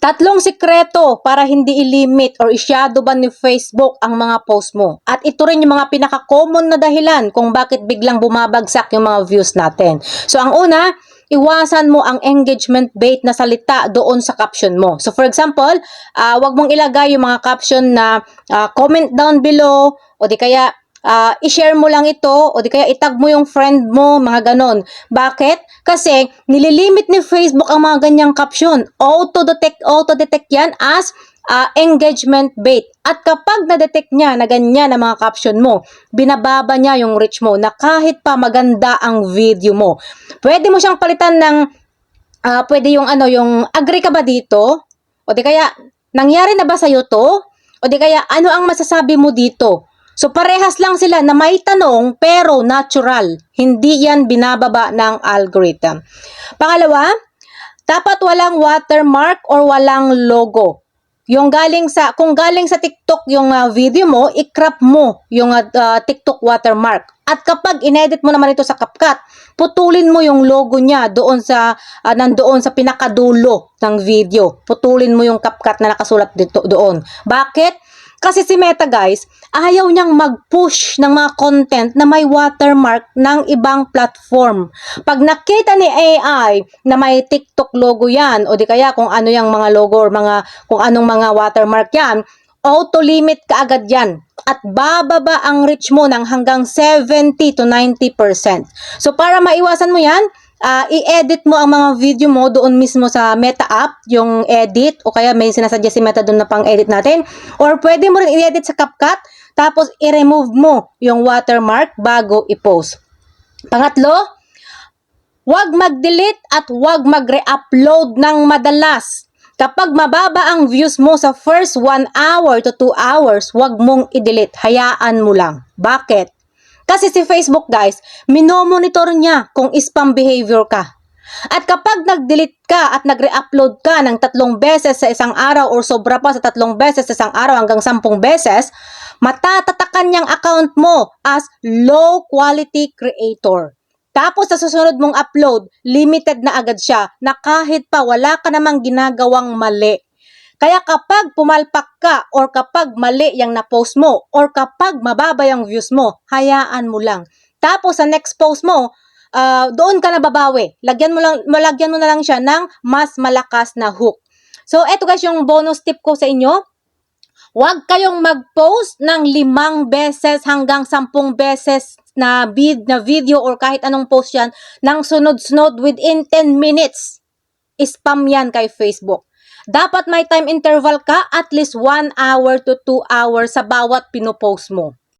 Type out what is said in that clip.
Tatlong sikreto para hindi i-limit or i-shadow ban ni Facebook ang mga post mo. At ito rin yung mga pinaka-common na dahilan kung bakit biglang bumabagsak yung mga views natin. So ang una, iwasan mo ang engagement bait na salita doon sa caption mo. So for example, wag mong ilagay yung mga caption na comment down below o di kaya i-share mo lang ito o di kaya itag mo yung friend mo, mga ganon. Bakit? Kasi nililimit ni Facebook ang mga ganyang caption. Auto-detect yan as engagement bait. At kapag na-detect niya na ganyan ang mga caption mo, binababa niya yung reach mo na kahit pa maganda ang video mo. Pwede mo siyang palitan ng pwede yung yung agree ka ba dito? O di kaya nangyari na ba sa'yo to? O di kaya ano ang masasabi mo dito? So parehas lang sila na may tanong pero natural. Hindi yan binababa ng algorithm. Pangalawa, dapat walang watermark or walang logo. Kung galing sa TikTok yung video mo, i-crop mo yung TikTok watermark. At kapag inedit mo naman ito sa CapCut, putulin mo yung logo niya nandoon sa pinakadulo ng video. Putulin mo yung CapCut na nakasulat dito doon. Bakit? Kasi si Meta guys, ayaw niyang mag-push ng mga content na may watermark ng ibang platform. Pag nakita ni AI na may TikTok logo yan, o di kaya kung ano yung mga logo or kung anong mga watermark yan, auto-limit ka agad yan. At bababa ang reach mo ng hanggang 70 to 90%. So para maiwasan mo yan, i-edit mo ang mga video mo doon mismo sa Meta app, yung edit, o kaya may sinasuggest si Meta doon na pang-edit natin. Or pwede mo rin i-edit sa CapCut, tapos i-remove mo yung watermark bago i-post. Pangatlo, huwag mag-delete at huwag mag-re-upload ng madalas. Kapag mababa ang views mo sa first 1 hour to 2 hours, huwag mong i-delete. Hayaan mo lang. Bakit? Kasi si Facebook guys, minomonitor niya kung spam behavior ka. At kapag nag-delete ka at nag-re-upload ka ng 3 beses sa isang araw or sobra pa sa 3 beses sa isang araw hanggang 10 beses, matatatakan niyang account mo as low quality creator. Tapos sa susunod mong upload, limited na agad siya na kahit pa wala ka namang ginagawang mali. Kaya kapag pumalpak ka or kapag mali yung na-post mo or kapag mababa yung views mo, hayaan mo lang. Tapos sa next post mo, doon ka na babawi. Lagyan mo na lang siya ng mas malakas na hook. So eto guys yung bonus tip ko sa inyo. Huwag kayong mag-post ng 5 beses hanggang 10 beses na video or kahit anong post yan ng sunod-sunod within 10 minutes. Spam yan kay Facebook. Dapat may time interval ka, at least 1 hour to 2 hours sa bawat pinopost mo.